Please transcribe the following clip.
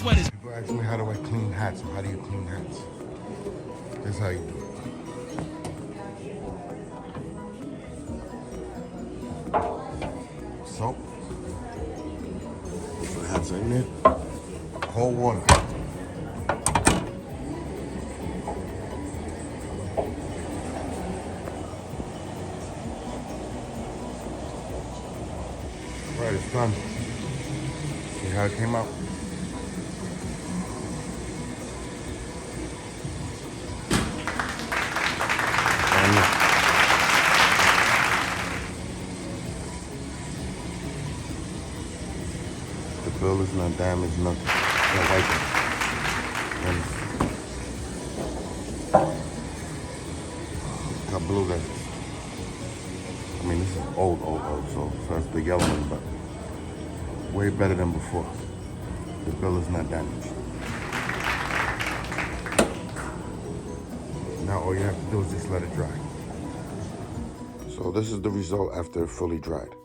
sweaters. People ask me, how do I clean hats? Or how do you clean hats? This is how you do it. Soap. Put the hats in there. Cold water. Right, it's done. See how it came out? The bill is not damaged, nothing. Can't wipe it. And look how blue that is. I mean, this is old, so that's the yellow one, but way better than before. The bill is not damaged. Now all you have to do is just let it dry. So this is the result after fully dried.